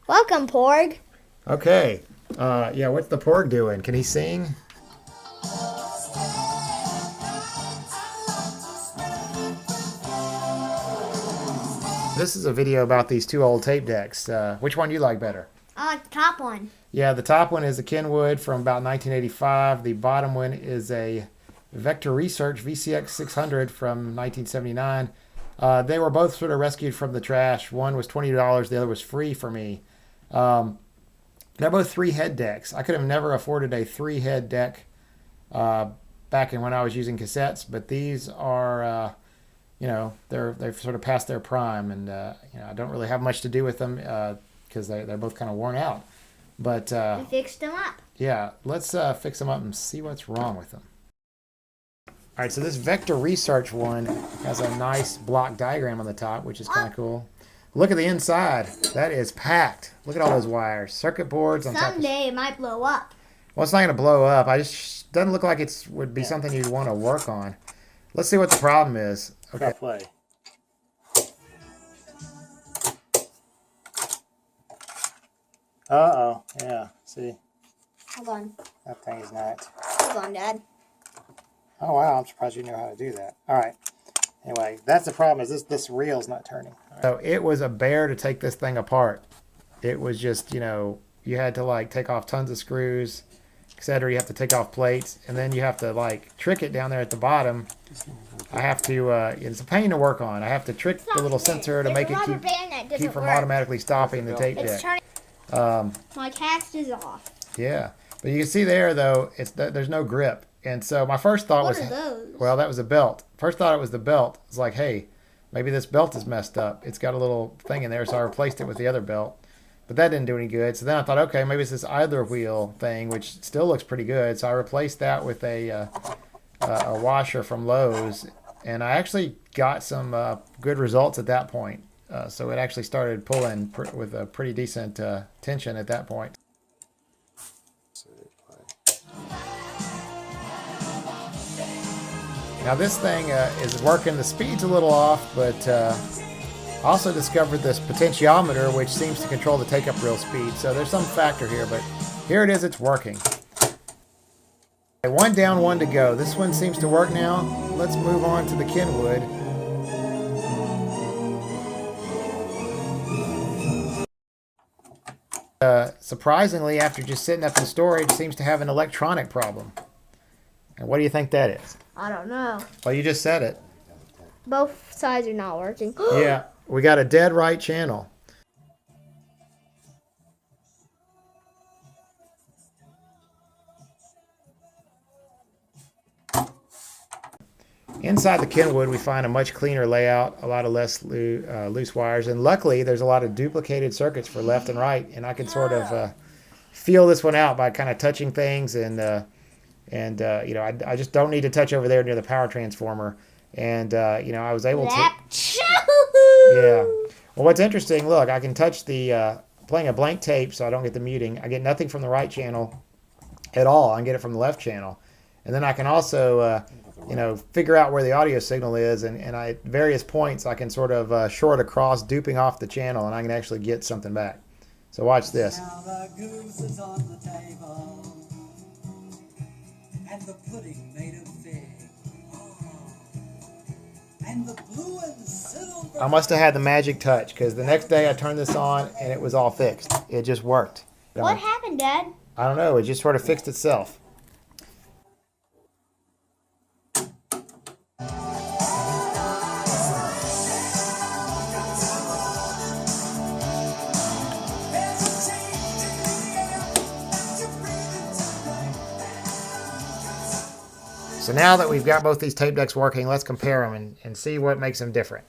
Welcome, Porg. Okay. Yeah, what's the Porg doing? Can he sing? This is a video about these two old tape decks. Which one do you like better? I like the top one. Yeah, the top one is a Kenwood from about 1985. The bottom one is a Vector Research VCX-600 from 1979. They were both sort of rescued from the trash. One was $20, the other was free for me. They're both three-head decks. I could have never afforded a three-head deck back in when I was using cassettes, but these are, they've sort of past their prime, and I don't really have much to do with them because they're both kind of worn out. But we fixed them up. Yeah, let's fix them up and see what's wrong with them. All right, so this Vector Research one has a nice block diagram on the top, which is kind of cool. Look at the inside. That is packed. Look at all those wires. Circuit boards on top. Someday it might blow up. Well, it's not going to blow up. Doesn't look like it would be something you'd want to work on. Let's see what the problem is. Okay. Play. Uh-oh. Yeah. See? Hold on. That thing is not. Hold on, Dad. Oh, wow. I'm surprised you know how to do that. All right. Anyway, that's the problem is this reel's not turning. Right. So it was a bear to take this thing apart. It was just, you had to like take off tons of screws, etc. You have to take off plates, and then you have to like trick it down there at the bottom. I have to, it's a pain to work on. I have to trick the little sensor to make it keep from automatically stopping the tape deck. My cast is off. Yeah, but you can see there though, there's no grip. And so my first thought was, well, that was a belt. First thought it was the belt. It's like, hey, maybe this belt is messed up. It's got a little thing in there, so I replaced it with the other belt. But that didn't do any good. So then I thought, okay, maybe it's this idler wheel thing, which still looks pretty good. So I replaced that with a washer from Lowe's, and I actually got some good results at that point. So it actually started pulling with a pretty decent tension at that point. Now this thing is working. The speed's a little off, but also discovered this potentiometer, which seems to control the take-up reel speed. So there's some factor here, but here it is. It's working. Okay, one down, one to go. This one seems to work now. Let's move on to the Kenwood. Surprisingly, after just sitting up in storage, seems to have an electronic problem. And what do you think that is? I don't know. Well, you just said it. Both sides are not working. Yeah, we got a dead right channel. Inside the Kenwood, we find a much cleaner layout, a lot of less loose wires, and luckily there's a lot of duplicated circuits for left and right, and I can sort of feel this one out by kind of touching things, and I just don't need to touch over there near the power transformer, and I was able to. Yeah. Well, what's interesting, look, I can touch the playing a blank tape, so I don't get the muting. I get nothing from the right channel at all. I can get it from the left channel, and then I can also figure out where the audio signal is, and at various points I can sort of short across, duping off the channel, and I can actually get something back. So watch this. Now the goose is on the table, and the pudding made of fig, and the blue and silver. I must have had the magic touch, because the next day I turned this on and it was all fixed. It just worked. What happened, Dad? I don't know. It just sort of fixed itself. So now that we've got both these tape decks working, let's compare them and see what makes them different.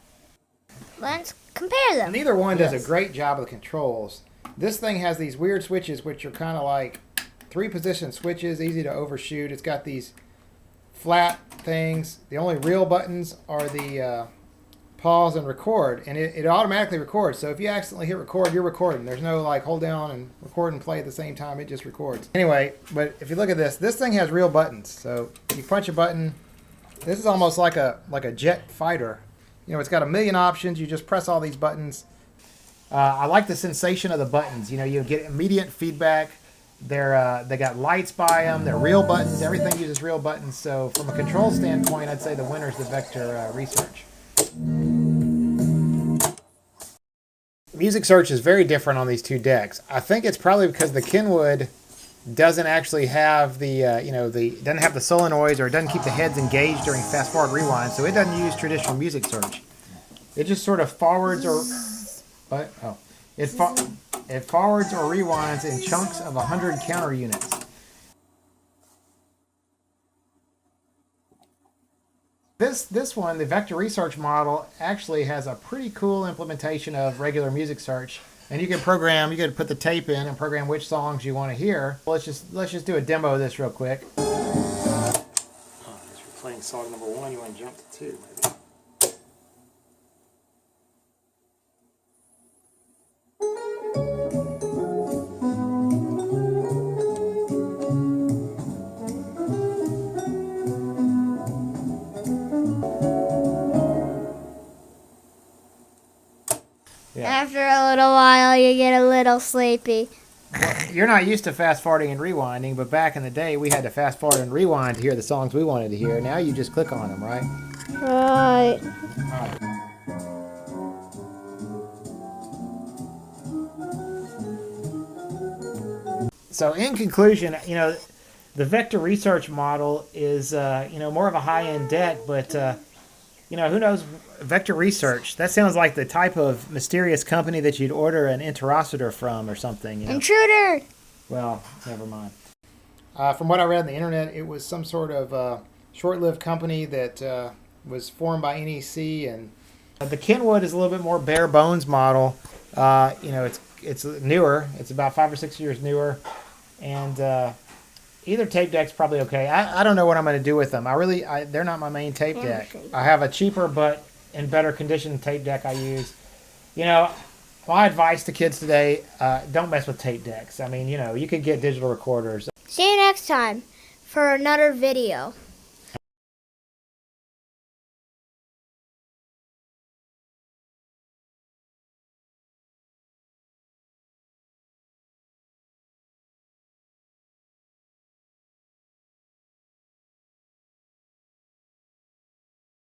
Let's compare them. Neither one does a great job of the controls. This thing has these weird switches, which are kind of like 3-position switches, easy to overshoot. It's got these flat things. The only real buttons are the pause and record, and it automatically records. So if you accidentally hit record, you're recording. There's no like hold down and record and play at the same time. It just records. Anyway, but if you look at this thing has real buttons. So you punch a button. This is almost like a jet fighter. It's got a million options. You just press all these buttons, I like the sensation of the buttons. You know, you get immediate feedback. They got lights by them. They're real buttons. Everything uses real buttons. So from a control standpoint, I'd say the winner is the Vector Research. Music search is very different on these two decks. I think it's probably because the Kenwood doesn't actually have the doesn't have the solenoids, or it doesn't keep the heads engaged during fast forward rewind, so it doesn't use traditional music search. It just sort of forwards or it forwards or rewinds in chunks of 100 counter units. This one, the Vector Research model, actually has a pretty cool implementation of regular music search. And you can put the tape in and program which songs you want to hear. Let's just do a demo of this real quick. Oh, as you're playing song number 1, you want to jump to 2, maybe. Yeah. After a little while, you get a little sleepy. You're not used to fast forwarding and rewinding, but back in the day, we had to fast forward and rewind to hear the songs we wanted to hear. Now you just click on them, right? Right. So in conclusion, the Vector Research model is, more of a high-end deck, but, who knows? Vector Research, that sounds like the type of mysterious company that you'd order an interocitor from or something. Intruder! Well, never mind. From what I read on the internet, it was some sort of short-lived company that was formed by NEC, and the Kenwood is a little bit more bare bones model. It's newer. It's about 5 or 6 years newer, and either tape deck's probably okay. I don't know what I'm going to do with them. They're not my main tape deck. I have a cheaper but in better condition tape deck I use. My advice to kids today, don't mess with tape decks. I mean, you could get digital recorders. See you next time for another video.